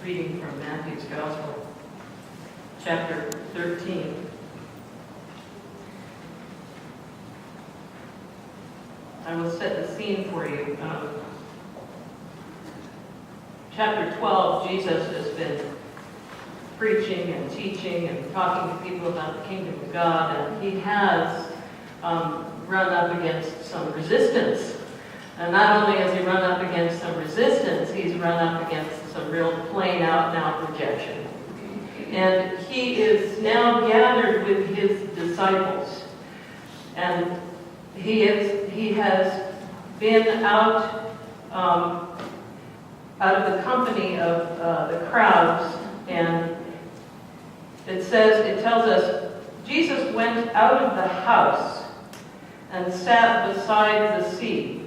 Reading from Matthew's Gospel, chapter 13. I will set the scene for you. Chapter 12, Jesus has been preaching and teaching and talking to people about the kingdom of God, and he has run up against some resistance. And not only has he run up against some resistance, he's run up against some real plain out-and-out rejection. And he is now gathered with his disciples. And he has been out of the company of the crowds, and it tells us, Jesus went out of the house and sat beside the sea.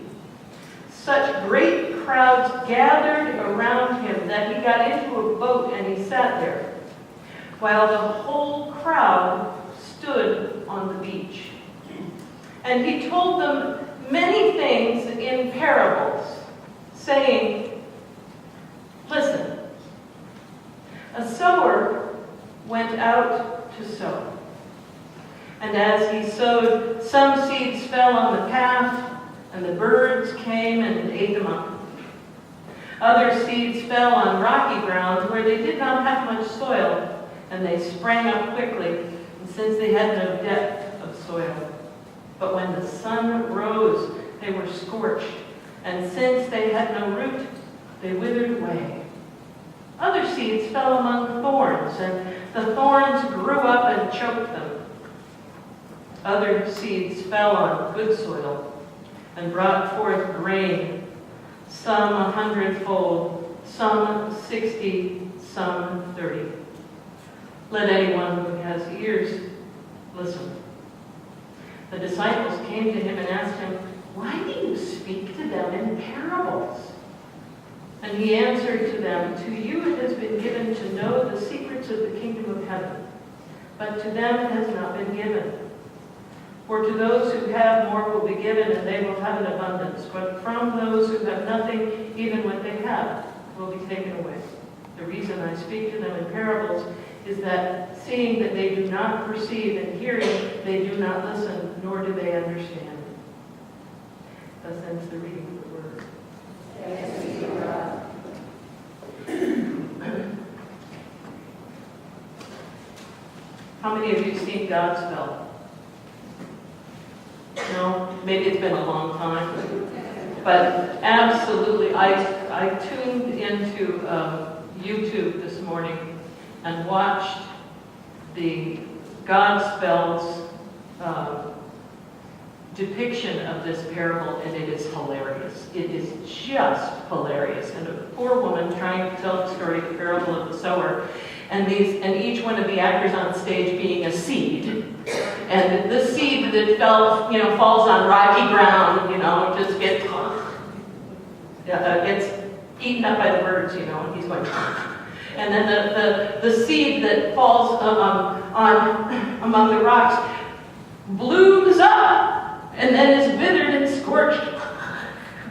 Such great crowds gathered around him that he got into a boat and he sat there, while the whole crowd stood on the beach. And he told them many things in parables, saying, "Listen, a sower went out to sow. And as he sowed, some seeds fell on the path, and the birds came and ate them up. Other seeds fell on rocky ground where they did not have much soil, and they sprang up quickly, and since they had no depth of soil. But when the sun rose, they were scorched, and since they had no root, they withered away. Other seeds fell among thorns, and the thorns grew up and choked them. Other seeds fell on good soil and brought forth grain, some 100-fold, some 60, some 30. Let anyone who has ears listen." The disciples came to him and asked him, "Why do you speak to them in parables?" And he answered to them, "To you it has been given to know the secrets of the kingdom of heaven, but to them it has not been given. For to those who have more will be given, and they will have an abundance. But from those who have nothing, even what they have will be taken away. The reason I speak to them in parables is that seeing that they do not perceive, and hearing they do not listen, nor do they understand." Thus ends the reading of the word. Thanks be to God. How many of you have seen Godspell? No? Maybe it's been a long time. But absolutely, I tuned into YouTube this morning and watched the Godspell's depiction of this parable, and it is hilarious. It is just hilarious. And a poor woman trying to tell the story of the parable of the sower, and each one of the actors on stage being a seed. And the seed that fell, falls on rocky ground, just gets eaten up by the birds, and he's going. And then the seed that falls among the rocks blooms up and then is withered and scorched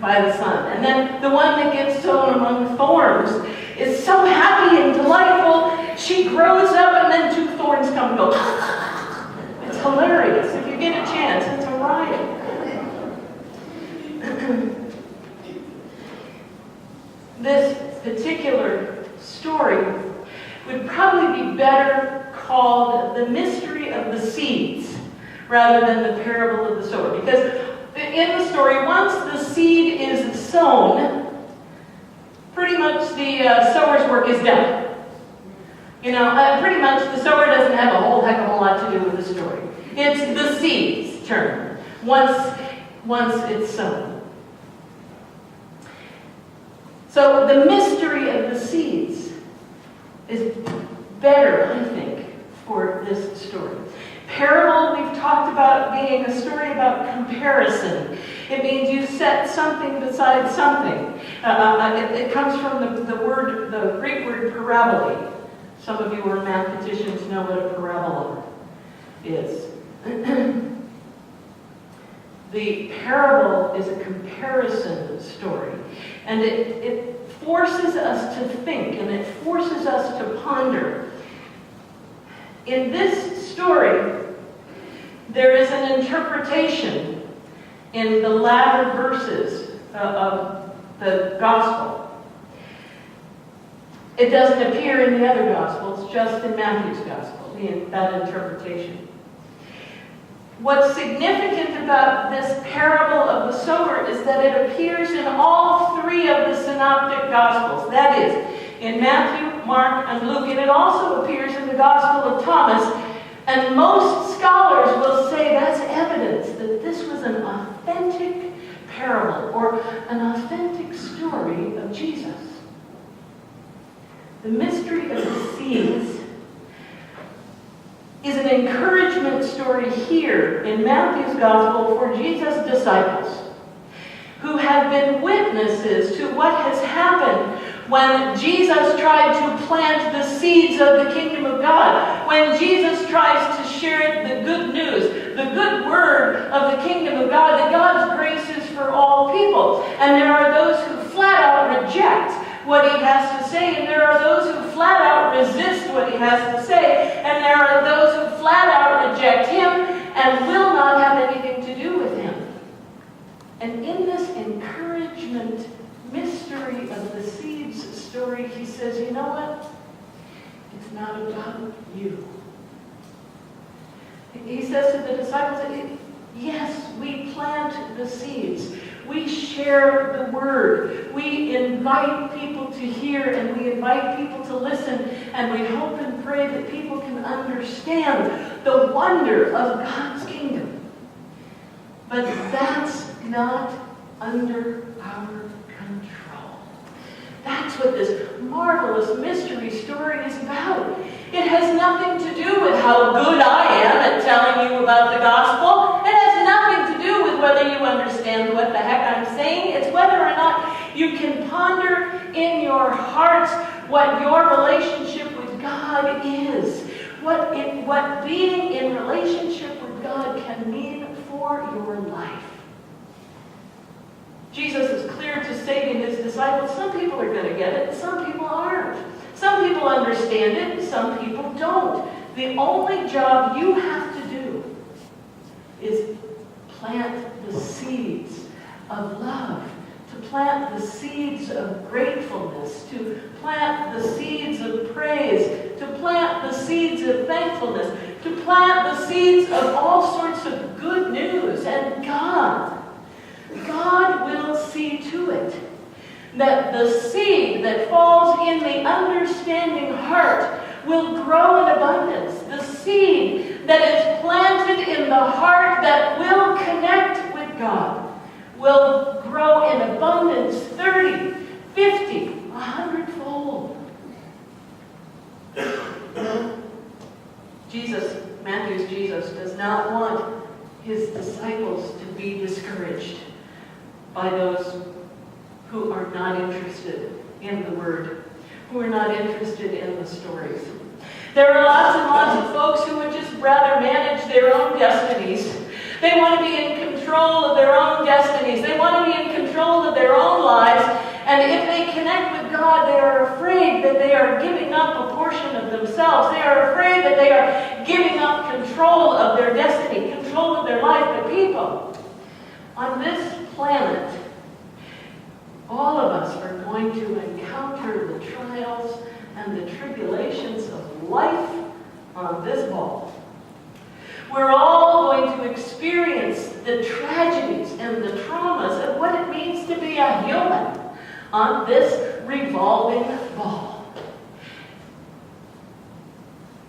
by the sun. And then the one that gets sown among thorns is so happy and delightful, she grows up and then two thorns come and go. It's hilarious. If you get a chance, it's a riot. This particular story would probably be better called the mystery of the seeds rather than the parable of the sower. Because in the story, once the seed is sown, pretty much the sower's work is done. Pretty much the sower doesn't have a whole heck of a lot to do with the story. It's the seed's turn once it's sown. So the mystery of the seeds is better, I think, for this story. Parable, we've talked about being a story about comparison. It means you set something beside something. It comes from the Greek word parabole. Some of you who are mathematicians know what a parabola is. The parable is a comparison story. And it forces us to think and it forces us to ponder. In this story, there is an interpretation in the latter verses of the gospel. It doesn't appear in the other gospels, just in Matthew's gospel, that interpretation. What's significant about this parable of the sower is that it appears in all three of the synoptic gospels. That is, in Matthew, Mark, and Luke. And it also appears in the Gospel of Thomas. And most scholars will say that's evidence that this was an authentic parable or an authentic story of Jesus. The mystery of the seeds is an encouragement story here in Matthew's Gospel for Jesus' disciples, who have been witnesses to what has happened when Jesus tried to plant the seeds of the kingdom of God, when Jesus tries to share the good news, the good word of the kingdom of God, that God's grace is for all people. And there are those who flat out reject what he has to say, and there are those who flat out resist what he has to say, and there are those who flat out reject him and will not have anything to do with him. And in this encouragement mystery of the seeds story, he says, you know what? It's not about you. He says to the disciples, yes, we plant the seeds. We share the word. We invite people to hear, and we invite people to listen, and we hope and pray that people can understand the wonder of God's kingdom. But that's not under our control. That's what this marvelous mystery story is about. It has nothing to do with how good I am at telling you about the gospel. It has nothing to do with whether you understand what the heck I'm saying. It's whether or not you can ponder in your hearts what your relationship with God is. What being in relationship with God can mean for your life. Jesus is clear to say to his disciples, some people are going to get it, some people aren't. Some people understand it, some people don't. The only job you have to do is plant the seeds of love, to plant the seeds of gratefulness, to plant the seeds of praise, to plant the seeds of thankfulness, to plant the seeds of all sorts of good news. And God will see to it that the seed that falls in the understanding heart will grow in abundance. The seed that is planted in the heart that will connect with God will grow in abundance 30, 50, 100-fold. Matthew's Jesus does not want his disciples to be discouraged by those who are not interested in the word, who are not interested in the stories. There are lots and lots of folks who would just rather manage their own destinies. They want to be in control of their own destinies. They want to be in control of their own lives. And if they connect with God, they are afraid that they are giving up a portion of themselves. They are afraid that they are giving up control of their destiny, control of their life. But people, on this planet, all of us are going to encounter the trials and the tribulations of life on this ball. We're all going to experience the tragedies and the traumas of what it means to be a human on this revolving ball.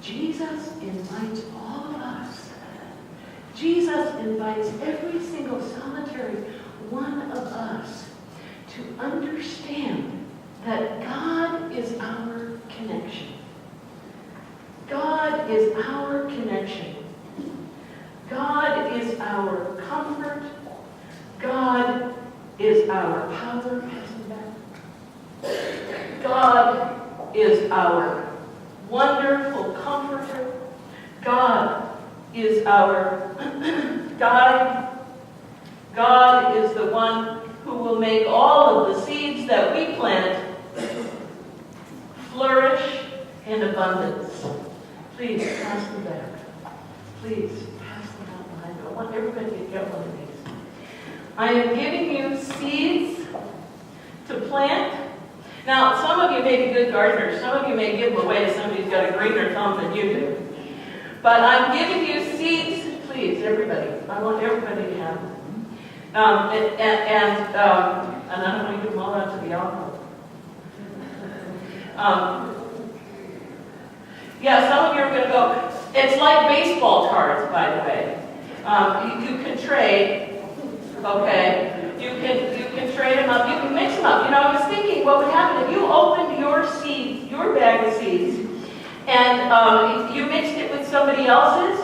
Jesus invites all of us. Jesus invites every single solitary one of us to understand that God is our connection. God is our connection. God is our comfort. God is our power. God is our wonderful comforter. God is our guide. God is the one who will make all of the seeds that we plant flourish in abundance. Please pass them back. Please pass them out behind. I want everybody to get one of these. I am giving you seeds to plant. Now, some of you may be good gardeners. Some of you may give them away to somebody who's got a greener thumb than you do. But I'm giving you seeds. Please, everybody. I want everybody to have them. And I don't want to give them all out to the alcohol. Yeah, some of you are going to go, it's like baseball cards, by the way. You can trade, okay? You can trade them up, you can mix them up. You know, I was thinking what would happen if you opened your seeds, your bag of seeds, and you mixed it with somebody else's.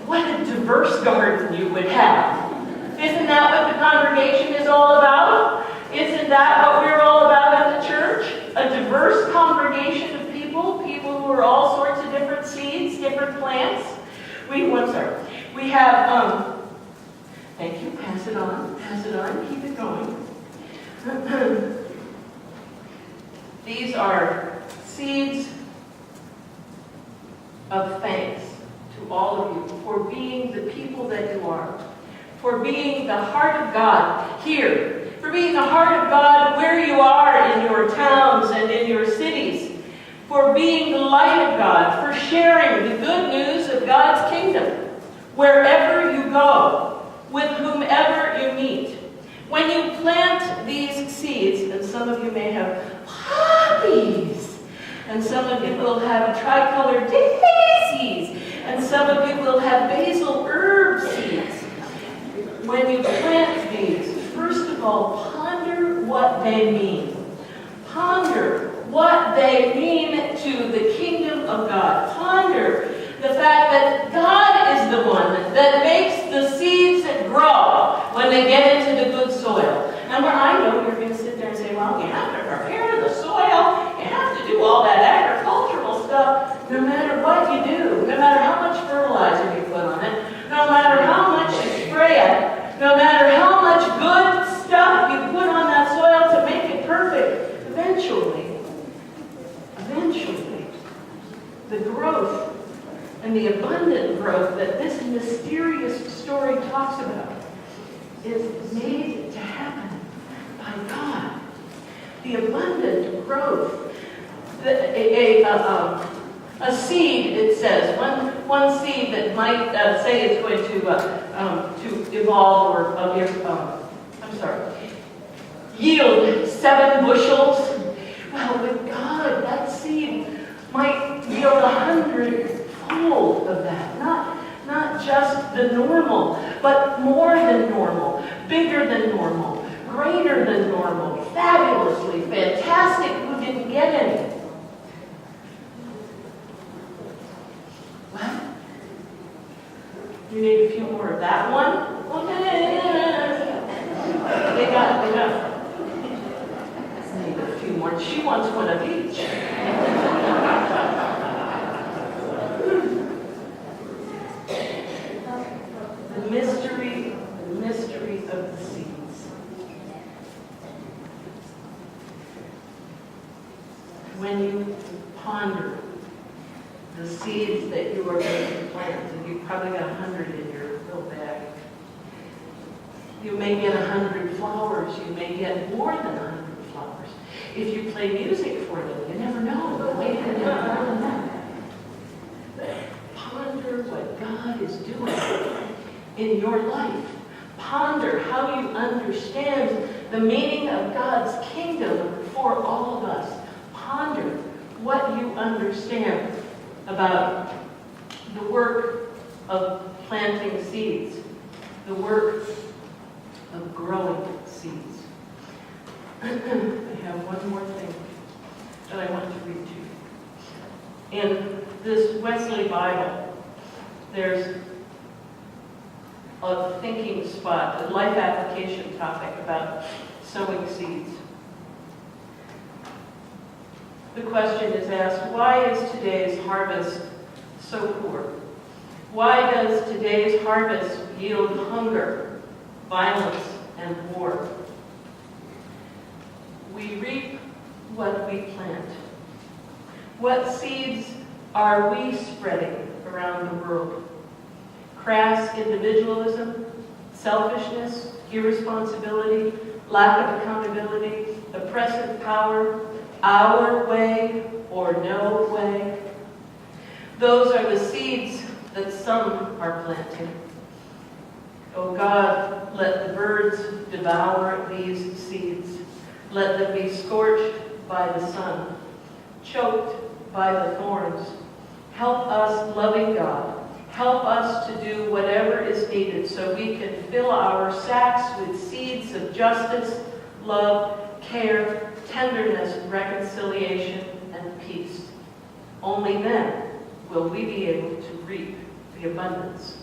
What a diverse garden you would have. Isn't that what the congregation is all about? Isn't that what we're all about at the church? A diverse congregation of people who are all sorts of different seeds, different plants. We have, thank you, pass it on, keep it going. These are seeds of thanks to all of you for being the people that you are, for being the heart of God here, for being the heart of God where you are in your towns and in your cities, for being the light of God, for sharing the good news of God's kingdom wherever you go, with whomever you meet. When you plant these seeds, and some of you may have poppies, and some of you will have tricolored daisies, and some of you will have basil herb seeds. When you plant these, first of all, ponder what they mean. Ponder what they mean to the kingdom of God. Ponder the fact that God is the one that makes the seeds grow when they get into the good soil. And where I know you're going to sit there and say, well, you have to prepare the soil, you have to do all that agricultural stuff, no matter what you do, no matter how much fertilizer you put on it, no matter how much you spray it, no matter how much good stuff you put on that soil to make it perfect, eventually, the growth and the abundant growth that this mysterious story talks about is made to happen by God. The abundant growth. A seed, it says, one seed that might say it's going to evolve or yield 7 bushels. Well, with God, that seed might yield 100-fold of that. Not just the normal, but more than normal, bigger than normal, greater than normal, fabulously fantastic. Who didn't get any? What? You need a few more of that one? Okay. They got. Need a few more. She wants one of each. The mystery of the seeds. When you ponder the seeds that you are going to plant, and you've probably got 100 in your little bag. You may get 100 flowers. You may get more than 100 flowers. If you play music for them, you never know. Maybe you never more than that. Ponder what God is doing in your life. Ponder how you understand the meaning of God's kingdom for all of us. Ponder what you understand about the work of planting seeds, the work of growing seeds. I have one more thing that I want to read to you. In this Wesley Bible, there's a thinking spot, a life application topic about sowing seeds. The question is asked, why is today's harvest so poor? Why does today's harvest yield hunger, violence, and war? We reap what we plant. What seeds are we spreading around the world? Crass individualism, selfishness, irresponsibility, lack of accountability, oppressive power, our way or no way. Those are the seeds that some are planting. Oh God, let the birds devour these seeds. Let them be scorched by the sun, choked by the thorns. Help us, loving God. Help us to do whatever is needed so we can fill our sacks with seeds of justice, love, care, tenderness, reconciliation, and peace. Only then will we be able to reap the abundance